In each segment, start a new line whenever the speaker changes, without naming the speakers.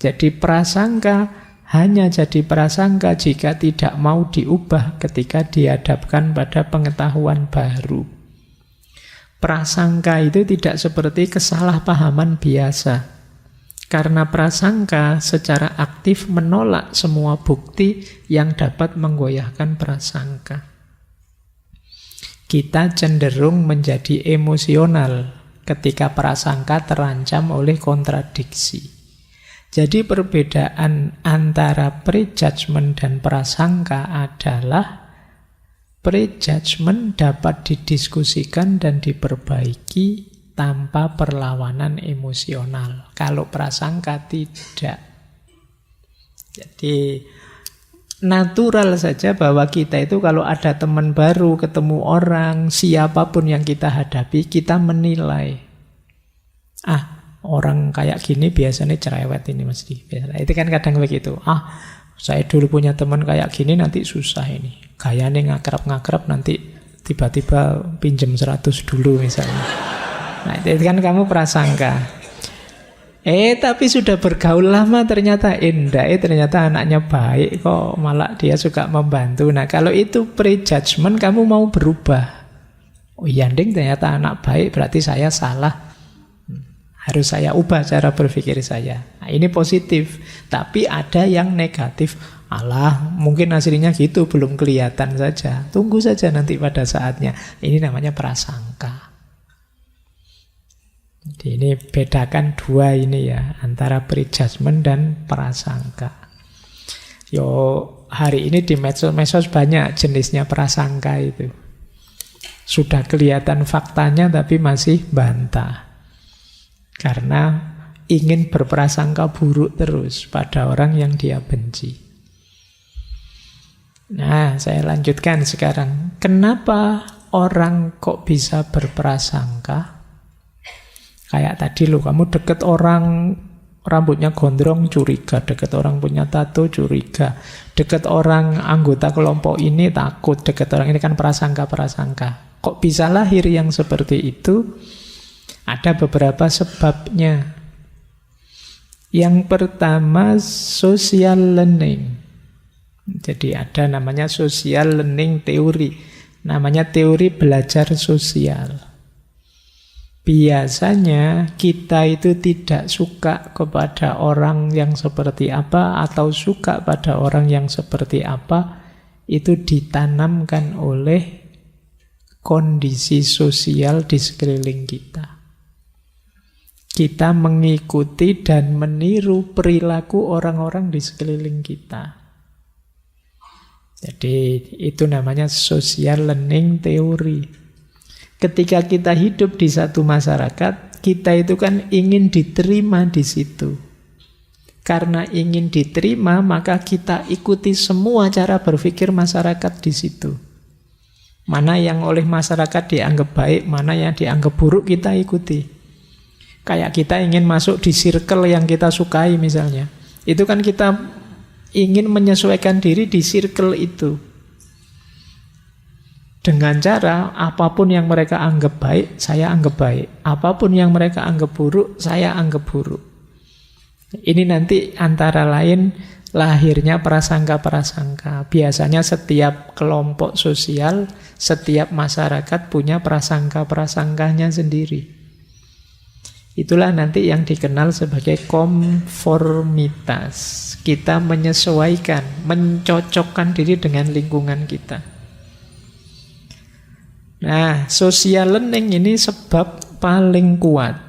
Jadi prasangka hanya jadi prasangka jika tidak mau diubah ketika dihadapkan pada pengetahuan baru. Prasangka itu tidak seperti kesalahpahaman biasa. Karena prasangka secara aktif menolak semua bukti yang dapat menggoyahkan prasangka. Kita cenderung menjadi emosional ketika prasangka terancam oleh kontradiksi. Jadi perbedaan antara prejudgment dan prasangka adalah prejudgment dapat didiskusikan dan diperbaiki tanpa perlawanan emosional. Kalau prasangka tidak. Jadi natural saja bahwa kita itu kalau ada teman baru, ketemu orang, siapapun yang kita hadapi, kita menilai. Orang kayak gini biasanya cerewet ini mesti. Itu kan kadang begitu. Saya dulu punya teman kayak gini nanti susah ini. Gayanya ngakrab-ngakrab nanti tiba-tiba pinjam 100 dulu misalnya. Nah itu kan kamu prasangka. Tapi sudah bergaul lama ternyata ternyata anaknya baik kok, malah dia suka membantu. Nah kalau itu prejudgment, kamu mau berubah. Ternyata anak baik, berarti saya salah. Harus saya ubah cara berpikir saya. Nah, ini positif. Tapi ada yang negatif. Mungkin hasilnya gitu, belum kelihatan saja. Tunggu saja nanti pada saatnya. Ini namanya prasangka. Jadi ini bedakan dua ini ya, antara prejudgment dan prasangka. Hari ini di medsos banyak jenisnya prasangka itu. Sudah kelihatan faktanya tapi masih bantah. Karena ingin berprasangka buruk terus pada orang yang dia benci. Nah, saya lanjutkan sekarang. Kenapa orang kok bisa berprasangka? Kayak tadi kamu deket orang rambutnya gondrong, curiga. Deket orang punya tato, curiga. Deket orang anggota kelompok ini, takut. Deket orang ini kan prasangka-prasangka. Kok bisa lahir yang seperti itu? Ada beberapa sebabnya. Yang pertama, social learning. Jadi ada namanya social learning teori. Namanya teori belajar sosial. Biasanya kita itu tidak suka kepada orang yang seperti apa atau suka pada orang yang seperti apa, itu ditanamkan oleh kondisi sosial di sekeliling kita. Kita mengikuti dan meniru perilaku orang-orang di sekeliling kita. Jadi itu namanya social learning theory. Ketika kita hidup di satu masyarakat, kita itu kan ingin diterima di situ. Karena ingin diterima, maka kita ikuti semua cara berpikir masyarakat di situ. Mana yang oleh masyarakat dianggap baik, mana yang dianggap buruk, kita ikuti. Kayak kita ingin masuk di circle yang kita sukai misalnya. Itu kan kita ingin menyesuaikan diri di circle itu. Dengan cara apapun yang mereka anggap baik, saya anggap baik. Apapun yang mereka anggap buruk, saya anggap buruk. Ini nanti antara lain lahirnya prasangka-prasangka. Biasanya setiap kelompok sosial, setiap masyarakat punya prasangka-prasangkanya sendiri. Itulah nanti yang dikenal sebagai konformitas. Kita menyesuaikan, mencocokkan diri dengan lingkungan kita. Nah, social learning ini sebab paling kuat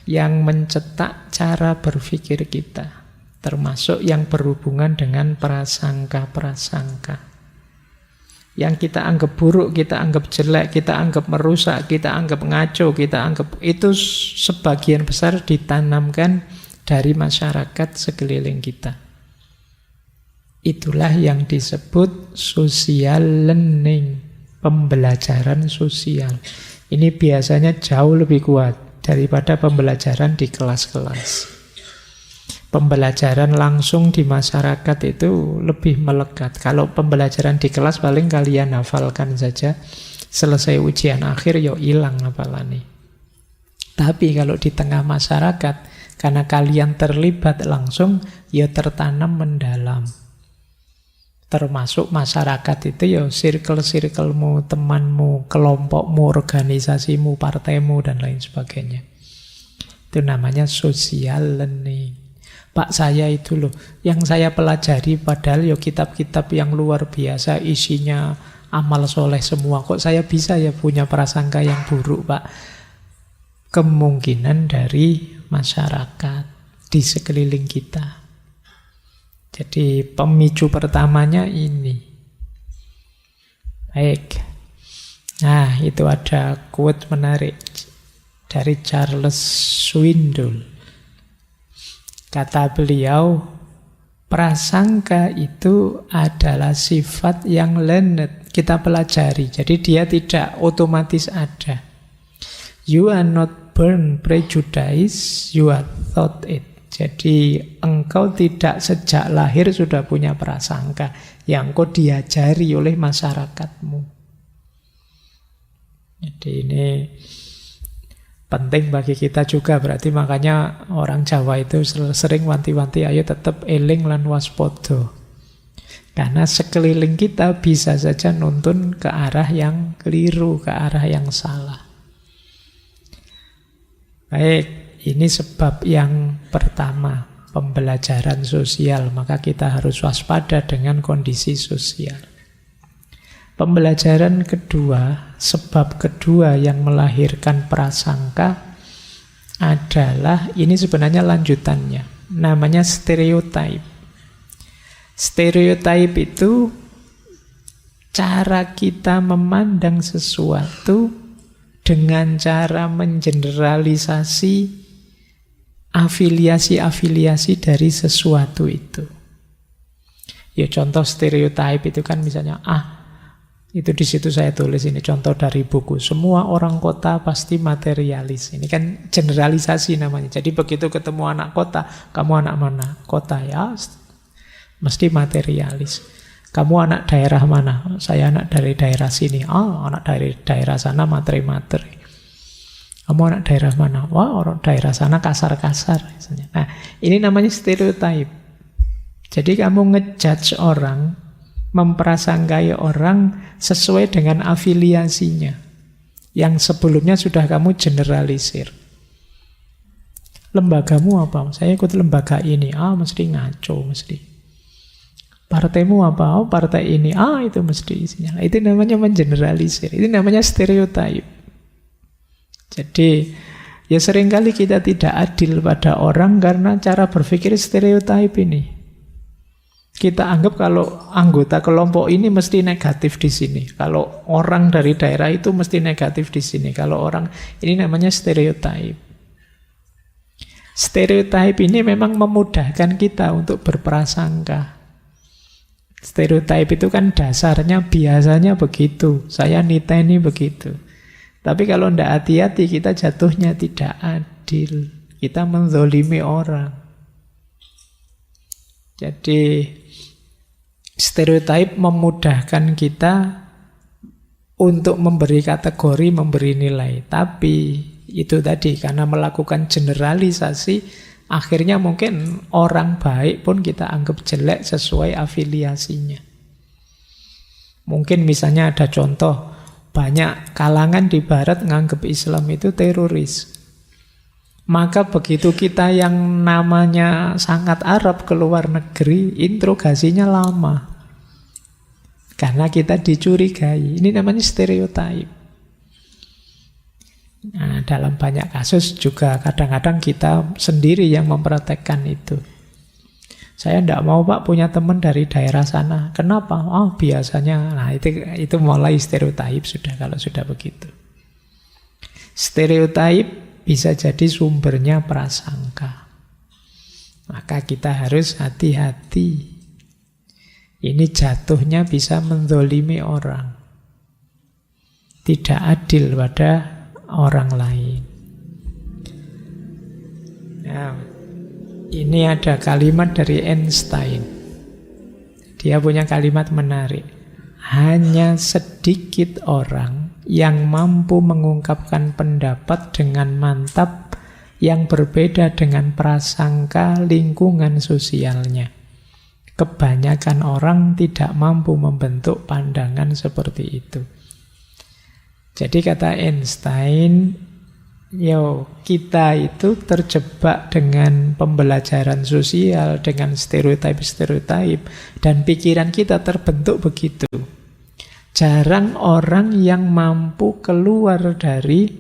yang mencetak cara berpikir kita, termasuk yang berhubungan dengan prasangka-prasangka. Yang kita anggap buruk, kita anggap jelek, kita anggap merusak, kita anggap ngaco, kita anggap itu sebagian besar ditanamkan dari masyarakat sekeliling kita. Itulah yang disebut social learning, pembelajaran sosial. Ini biasanya jauh lebih kuat daripada pembelajaran di kelas-kelas. Pembelajaran langsung di masyarakat itu lebih melekat. Kalau pembelajaran di kelas paling kalian hafalkan saja, selesai ujian akhir hilang hafalannya. Tapi kalau di tengah masyarakat, Karena kalian terlibat langsung, ya tertanam mendalam. Termasuk masyarakat itu ya circle-circlemu, temanmu, kelompokmu, organisasimu, partaimu, dan lain sebagainya. Itu namanya social learning. Pak, saya itu loh, yang saya pelajari padahal ya kitab-kitab yang luar biasa, isinya amal soleh semua. Kok saya bisa ya punya prasangka yang buruk, Pak? Kemungkinan dari masyarakat di sekeliling kita. Jadi pemicu pertamanya ini. Baik. Nah, itu ada quote menarik dari Charles Swindoll. Kata beliau, prasangka itu adalah sifat yang learned, kita pelajari. Jadi dia tidak otomatis ada. You are not born prejudice, you are taught it. Jadi engkau tidak sejak lahir sudah punya prasangka yang kau diajari oleh masyarakatmu. Jadi ini penting bagi kita juga, berarti makanya orang Jawa itu sering wanti-wanti ayo tetap eling lan waspada. Karena sekeliling kita bisa saja nuntun ke arah yang keliru, ke arah yang salah. Baik, ini sebab yang pertama, pembelajaran sosial. Maka kita harus waspada dengan kondisi sosial. Pembelajaran kedua, sebab kedua yang melahirkan prasangka adalah, ini sebenarnya lanjutannya, namanya stereotype. Stereotype itu cara kita memandang sesuatu dengan cara mengeneralisasi afiliasi-afiliasi dari sesuatu itu. Ya contoh stereotype itu kan misalnya, itu di situ saya tulis ini contoh dari buku. Semua orang kota pasti materialis. Ini kan generalisasi namanya. Jadi begitu ketemu anak kota, kamu anak mana? Kota ya, mesti materialis. Kamu anak daerah mana? Saya anak dari daerah sini. Anak dari daerah sana materi-materi. Kamu anak daerah mana? Wah, orang daerah sana kasar-kasar. Misalnya. Nah, ini namanya stereotype. Jadi kamu ngejudge orang, memprasangkai orang sesuai dengan afiliasinya yang sebelumnya sudah kamu generalisir. Lembagamu apa? Saya ikut lembaga ini. Mesti ngaco, mesti. Partaimu apa? Partai ini. Itu mesti isinya. Itu namanya mengeneralisir. Itu namanya stereotype. Jadi, ya seringkali kita tidak adil pada orang karena cara berpikir stereotype ini. Kita anggap kalau anggota kelompok ini mesti negatif di sini. Kalau orang dari daerah itu mesti negatif di sini. Kalau orang, ini namanya stereotype. Stereotype ini memang memudahkan kita untuk berprasangka. Stereotype itu kan dasarnya biasanya begitu. Saya niteni begitu. Tapi kalau tidak hati-hati kita jatuhnya tidak adil. Kita menzolimi orang. Jadi stereotype memudahkan kita untuk memberi kategori, memberi nilai. Tapi itu tadi karena melakukan generalisasi, akhirnya mungkin orang baik pun kita anggap jelek sesuai afiliasinya. Mungkin misalnya ada contoh, banyak kalangan di barat nganggap Islam itu teroris. Maka begitu kita yang namanya sangat Arab ke luar negeri, interogasinya lama. Karena kita dicurigai. Ini namanya stereotype. Nah, dalam banyak kasus juga kadang-kadang kita sendiri yang mempraktekkan itu. Saya tidak mau Pak punya teman dari daerah sana. Kenapa? Biasanya. Nah itu mulai stereotype sudah kalau sudah begitu. Stereotype bisa jadi sumbernya prasangka. Maka kita harus hati-hati. Ini jatuhnya bisa menzolimi orang. Tidak adil pada orang lain. Nah, ini ada kalimat dari Einstein. Dia punya kalimat menarik. Hanya sedikit orang yang mampu mengungkapkan pendapat dengan mantap Yang berbeda dengan prasangka lingkungan sosialnya. Kebanyakan orang tidak mampu membentuk pandangan seperti itu. Jadi kata Einstein, kita itu terjebak dengan pembelajaran sosial, dengan stereotip-stereotip, dan pikiran kita terbentuk begitu. Jarang orang yang mampu keluar dari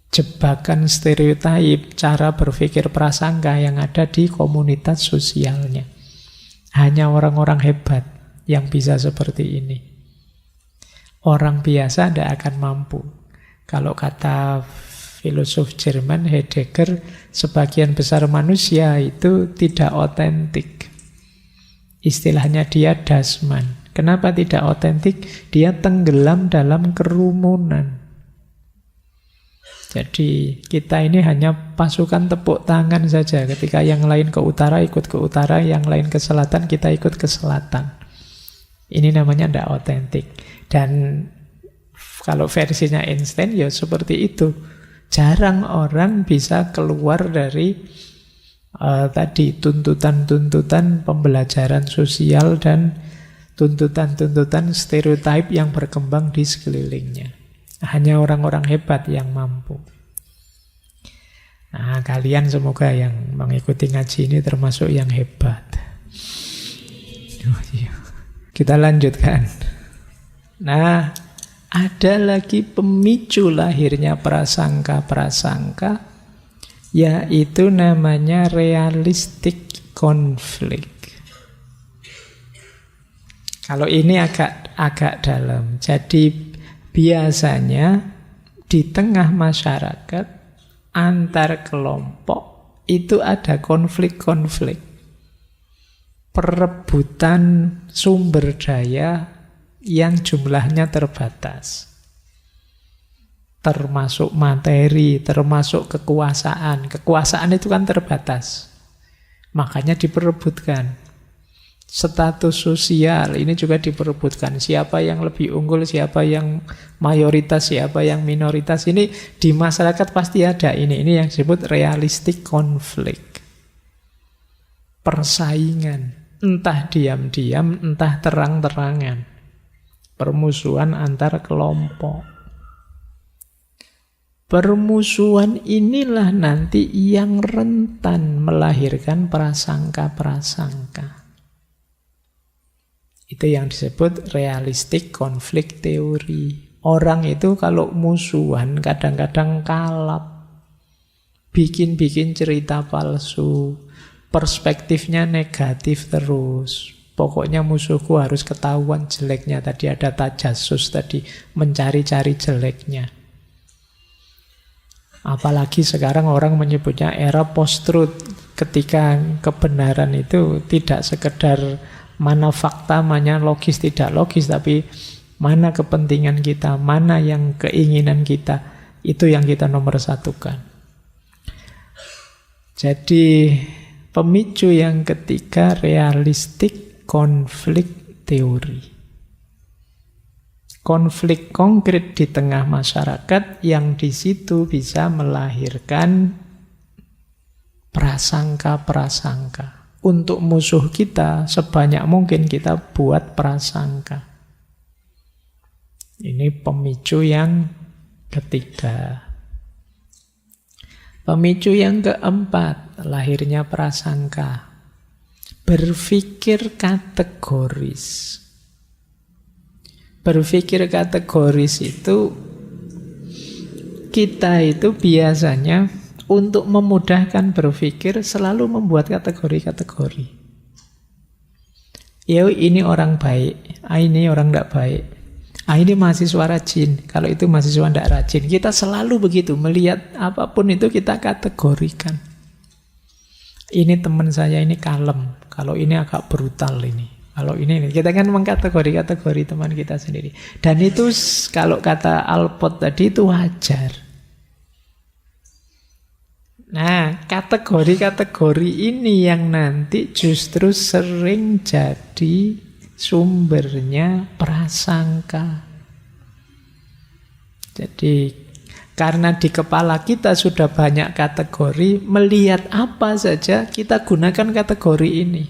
jebakan stereotip, cara berpikir prasangka yang ada di komunitas sosialnya. Hanya orang-orang hebat yang bisa seperti ini. Orang biasa tidak akan mampu. Kalau kata filosof Jerman Heidegger, sebagian besar manusia itu tidak otentik. Istilahnya dia dasman. Kenapa tidak otentik? Dia tenggelam dalam kerumunan. Jadi kita ini hanya pasukan tepuk tangan saja. Ketika yang lain ke utara, ikut ke utara. Yang lain ke selatan, kita ikut ke selatan. Ini namanya tidak otentik. Dan kalau versinya Einstein, ya seperti itu. Jarang orang bisa keluar dari tadi tuntutan-tuntutan pembelajaran sosial dan tuntutan-tuntutan stereotip yang berkembang di sekelilingnya. Hanya orang-orang hebat yang mampu. Nah, kalian semoga yang mengikuti ngaji ini termasuk yang hebat. Kita lanjutkan. Nah, ada lagi pemicu lahirnya prasangka-prasangka, yaitu namanya realistic conflict. Kalau ini agak dalam. Jadi biasanya di tengah masyarakat antar kelompok itu ada konflik-konflik, perebutan sumber daya yang jumlahnya terbatas, termasuk materi, termasuk kekuasaan. Kekuasaan itu kan terbatas, makanya diperebutkan. Status sosial ini juga diperebutkan. Siapa yang lebih unggul, siapa yang mayoritas, siapa yang minoritas. Ini di masyarakat pasti ada. Ini yang disebut realistic conflict. Persaingan, entah diam-diam, entah terang-terangan. Permusuhan antar kelompok. Permusuhan inilah nanti yang rentan melahirkan prasangka-prasangka. Itu yang disebut realistic conflict theory. Orang itu kalau musuhan kadang-kadang kalap, bikin-bikin cerita palsu, perspektifnya negatif terus. Pokoknya musuhku harus ketahuan jeleknya. Tadi ada tajasus, tadi mencari-cari jeleknya. Apalagi sekarang orang menyebutnya era post-truth, ketika kebenaran itu tidak sekedar mana fakta, mana logis, tidak logis, tapi mana kepentingan kita, mana yang keinginan kita, itu yang kita nomor satukan. Jadi pemicu yang ketiga, realistic conflict theory. Konflik konkret di tengah masyarakat yang di situ bisa melahirkan prasangka-prasangka. Untuk musuh kita, sebanyak mungkin kita buat prasangka. Ini pemicu yang ketiga. Pemicu yang keempat, lahirnya prasangka. Berpikir kategoris. Berpikir kategoris itu, kita itu biasanya untuk memudahkan berpikir selalu membuat kategori-kategori. Ya, ini orang baik, ini orang tidak baik. Ini mahasiswa rajin, kalau itu mahasiswa tidak rajin. Kita selalu begitu, melihat apapun itu kita kategorikan. Ini teman saya ini kalem, kalau ini agak brutal ini. Kalau ini kita kan mengkategori-kategori teman kita sendiri. Dan itu kalau kata Alport tadi itu wajar. Nah, kategori-kategori ini yang nanti justru sering jadi sumbernya prasangka. Jadi Karena di kepala kita sudah banyak kategori, melihat apa saja kita gunakan kategori ini.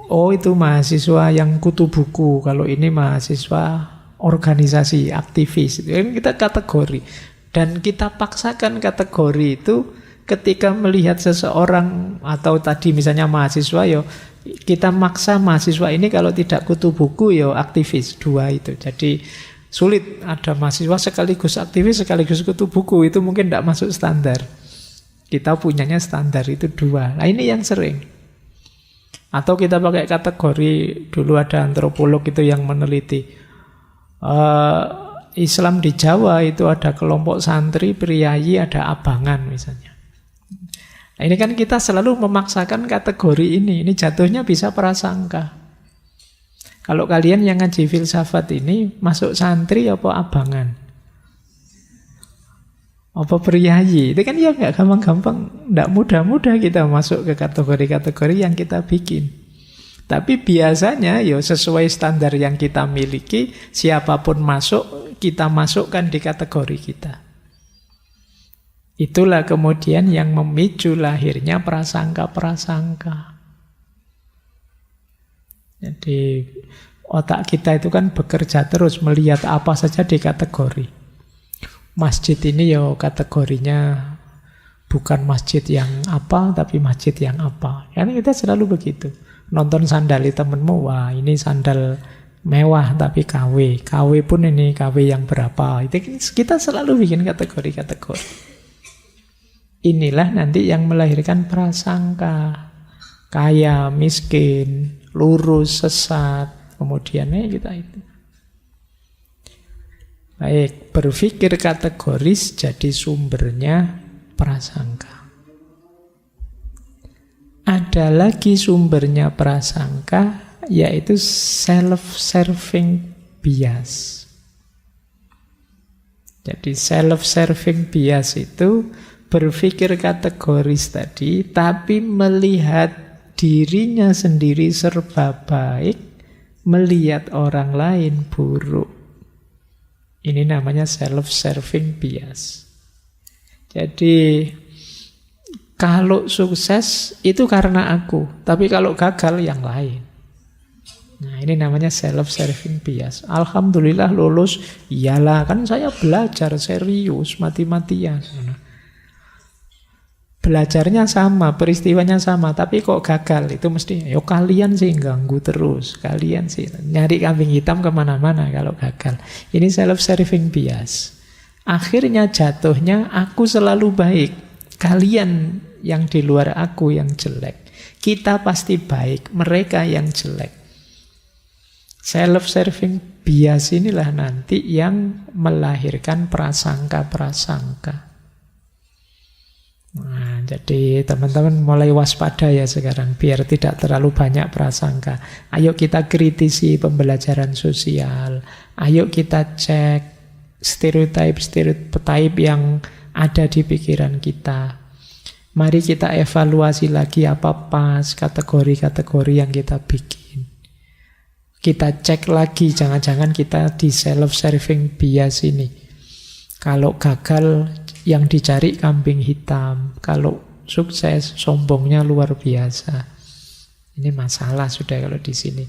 Oh, itu mahasiswa yang kutu buku, kalau ini mahasiswa organisasi, aktivis. Itu kan kita kategori. Dan kita paksakan kategori itu ketika melihat seseorang, atau tadi misalnya mahasiswa, yo kita maksa mahasiswa ini kalau tidak kutu buku, yo aktivis, dua itu. Jadi sulit ada mahasiswa sekaligus aktivis, sekaligus kutu buku, itu mungkin tidak masuk standar. Kita punyanya standar itu dua. Nah ini yang sering. Atau kita pakai kategori, dulu ada antropolog itu yang meneliti Islam di Jawa itu ada kelompok santri, priayi, ada abangan misalnya. Nah, ini kan kita selalu memaksakan kategori ini jatuhnya bisa prasangka. Kalau kalian yang ngaji filsafat ini masuk santri apa abangan? Apa priayi? Itu kan ya nggak gampang-gampang, nggak mudah-mudah kita masuk ke kategori-kategori yang kita bikin. Tapi biasanya ya sesuai standar yang kita miliki, siapapun masuk, kita masukkan di kategori kita. Itulah kemudian yang memicu lahirnya prasangka-prasangka. Jadi otak kita itu kan bekerja terus melihat apa saja di kategori. Masjid ini ya kategorinya bukan masjid yang apa, tapi masjid yang apa. Karena kita selalu begitu. Nonton sandali temenmu, wah ini sandal mewah tapi KW. KW pun ini KW yang berapa. Itu kita selalu bikin kategori-kategori. Inilah nanti yang melahirkan prasangka. Kaya, miskin, lurus, sesat. Kemudian kita itu. Baik, berpikir kategoris jadi sumbernya prasangka. Ada lagi sumbernya prasangka, yaitu self-serving bias. Jadi self-serving bias itu berpikir kategoris tadi, tapi melihat dirinya sendiri serba baik, melihat orang lain buruk. Ini namanya self-serving bias. Jadi kalau sukses itu karena aku, tapi kalau gagal yang lain. Nah ini namanya self-serving bias. Alhamdulillah lulus, iyalah kan saya belajar serius, mati-matian. Belajarnya sama, peristiwanya sama, tapi kok gagal, itu mesti, yo kalian sih ganggu terus, kalian sih nyari kambing hitam kemana-mana kalau gagal. Ini self-serving bias. Akhirnya jatuhnya aku selalu baik, kalian yang di luar aku yang jelek. Kita pasti baik, mereka yang jelek. Self-serving bias inilah nanti yang melahirkan prasangka-prasangka. Nah, jadi teman-teman mulai waspada ya sekarang, biar tidak terlalu banyak prasangka. Ayo kita kritisi pembelajaran sosial. Ayo kita cek stereotip yang ada di pikiran kita. Mari kita evaluasi lagi apa pas kategori-kategori yang kita bikin. Kita cek lagi, jangan-jangan kita di self-serving bias ini. Kalau gagal, yang dicari kambing hitam. Kalau sukses, sombongnya luar biasa. Ini masalah sudah kalau di sini.